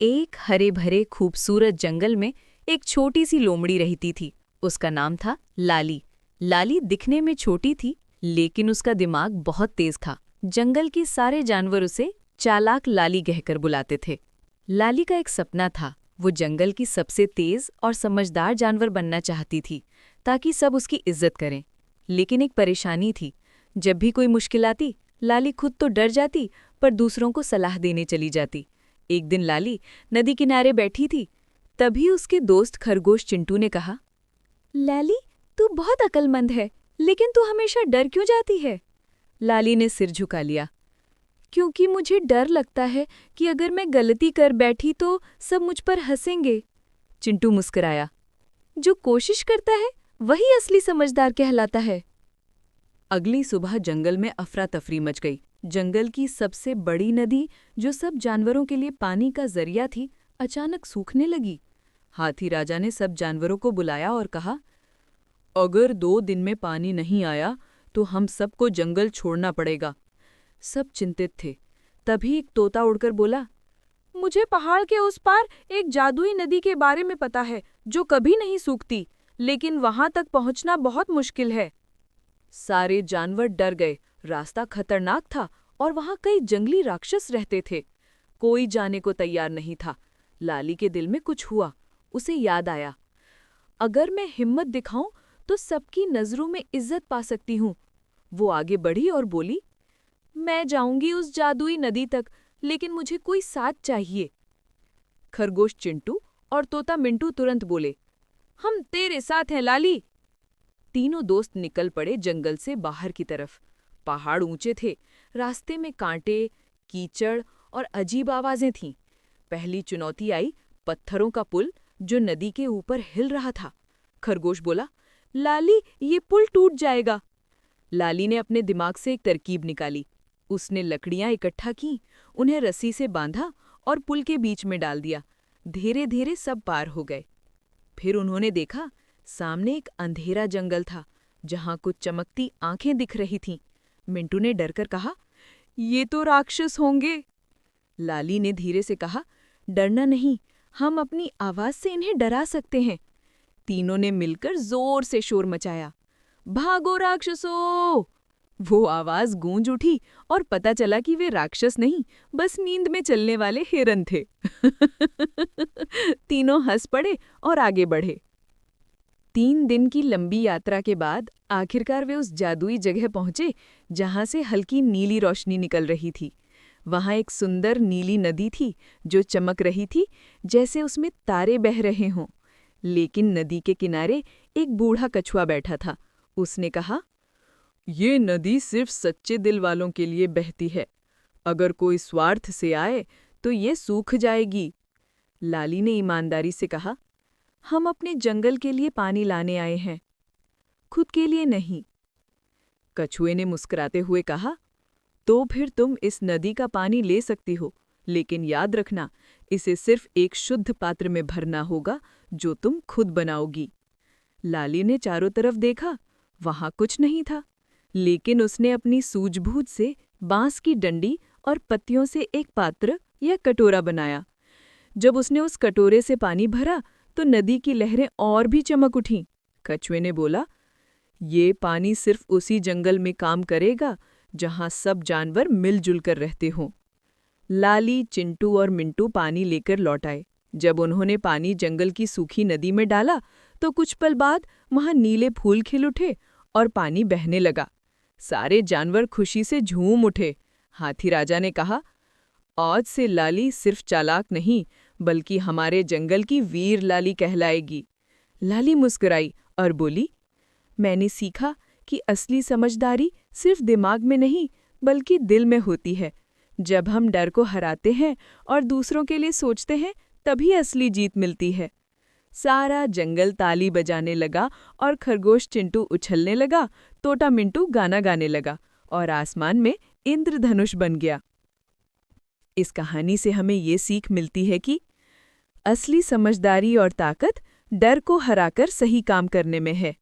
एक हरे भरे खूबसूरत जंगल में एक छोटी सी लोमड़ी रहती थी। उसका नाम था लाली। लाली दिखने में छोटी थी, लेकिन उसका दिमाग बहुत तेज था। जंगल के सारे जानवर उसे चालाक लाली कहकर बुलाते थे। लाली का एक सपना था। वो जंगल की सबसे तेज और समझदार जानवर बनना चाहती थी, ताकि सब उसकी इज्जत करें। लेकिन एक परेशानी थी। जब भी कोई मुश्किल आती, लाली खुद तो डर जाती, पर दूसरों को सलाह देने चली जाती। एक दिन लाली नदी किनारे बैठी थी। तभी उसके दोस्त खरगोश चिंटू ने कहा, लाली, तू बहुत अक्लमंद है, लेकिन तू हमेशा डर क्यों जाती है? लाली ने सिर झुका लिया। क्योंकि मुझे डर लगता है कि अगर मैं गलती कर बैठी तो सब मुझ पर हंसेंगे। चिंटू मुस्कुराया। जो कोशिश करता है वही असली समझदार कहलाता है। अगली सुबह जंगल में अफरा तफरी मच गई। जंगल की सबसे बड़ी नदी, जो सब जानवरों के लिए पानी का जरिया थी, अचानक सूखने लगी। हाथी राजा ने सब जानवरों को बुलाया और कहा, अगर 2 दिन में पानी नहीं आया तो हम सबको जंगल छोड़ना पड़ेगा। सब चिंतित थे। तभी एक तोता उड़कर बोला, मुझे पहाड़ के उस पार एक जादुई नदी के बारे में पता है, जो कभी नहीं सूखती, लेकिन वहां तक पहुंचना बहुत मुश्किल है। सारे जानवर डर गए। रास्ता खतरनाक था और वहां कई जंगली राक्षस रहते थे। कोई जाने को तैयार नहीं था। लाली के दिल में कुछ हुआ। उसे याद आया, अगर मैं हिम्मत दिखाऊं तो सबकी नजरों में इज्जत पा सकती हूँ। वो आगे बढ़ी और बोली, मैं जाऊंगी उस जादुई नदी तक, लेकिन मुझे कोई साथ चाहिए। खरगोश चिंटू और तोता मिंटू तुरंत बोले, हम तेरे साथ हैं लाली। तीनों दोस्त निकल पड़े जंगल से बाहर की तरफ। पहाड़ ऊंचे थे, रास्ते में कांटे, कीचड़ और अजीब आवाजें थीं। पहली चुनौती आई पत्थरों का पुल, जो नदी के ऊपर हिल रहा था। खरगोश बोला, लाली, ये पुल टूट जाएगा। लाली ने अपने दिमाग से एक तरकीब निकाली। उसने लकड़ियां इकट्ठा की, उन्हें रस्सी से बांधा और पुल के बीच में डाल दिया। धीरे धीरे सब पार हो गए। फिर उन्होंने देखा, सामने एक अंधेरा जंगल था, जहां कुछ चमकती आंखें दिख रही थीं। मिंटू ने डरकर कहा, ये तो राक्षस होंगे। लाली ने धीरे से कहा, डरना नहीं, हम अपनी आवाज से इन्हें डरा सकते हैं। तीनों ने मिलकर जोर से शोर मचाया, भागो राक्षसों! वो आवाज गूंज उठी और पता चला कि वे राक्षस नहीं, बस नींद में चलने वाले हिरन थे। तीनों हंस पड़े और आगे बढ़े। 3 दिन की लंबी यात्रा के बाद आखिरकार वे उस जादुई जगह पहुंचे, जहां से हल्की नीली रोशनी निकल रही थी। वहां एक सुंदर नीली नदी थी, जो चमक रही थी जैसे उसमें तारे बह रहे हों। लेकिन नदी के किनारे एक बूढ़ा कछुआ बैठा था। उसने कहा, ये नदी सिर्फ सच्चे दिल वालों के लिए बहती है। अगर कोई स्वार्थ से आए तो ये सूख जाएगी। लाली ने ईमानदारी से कहा, हम अपने जंगल के लिए पानी लाने आए हैं, खुद के लिए नहीं। कछुए ने मुस्कुराते हुए कहा, तो फिर तुम इस नदी का पानी ले सकती हो, लेकिन याद रखना, इसे सिर्फ एक शुद्ध पात्र में भरना होगा, जो तुम खुद बनाओगी। लाली ने चारों तरफ देखा, वहां कुछ नहीं था, लेकिन उसने अपनी सूझबूझ से बांस की डंडी और पत्तियों से एक पात्र या कटोरा बनाया। जब उसने उस कटोरे से पानी भरा तो नदी की लहरें और भी चमक उठीं। कछुए ने बोला, ये पानी सिर्फ उसी जंगल में काम करेगा जहां सब जानवर मिलजुल कर रहते हों। लाली, चिंटू और मिंटू पानी लेकर लौट आए। जब उन्होंने पानी जंगल की सूखी नदी में डाला तो कुछ पल बाद वहां नीले फूल खिल उठे और पानी बहने लगा। सारे जानवर खुशी से झूम उठे। हाथी राजा ने कहा, आज से लाली सिर्फ चालाक नहीं, बल्कि हमारे जंगल की वीर लाली कहलाएगी। लाली मुस्कुराई और बोली, मैंने सीखा कि असली समझदारी सिर्फ दिमाग में नहीं, बल्कि दिल में होती है। जब हम डर को हराते हैं और दूसरों के लिए सोचते हैं, तभी असली जीत मिलती है। सारा जंगल ताली बजाने लगा और खरगोश चिंटू उछलने लगा, तोता मिंटू गाना गाने लगा और आसमान में इंद्रधनुष बन गया। इस कहानी से हमें ये सीख मिलती है कि असली समझदारी और ताकत डर को हराकर सही काम करने में है।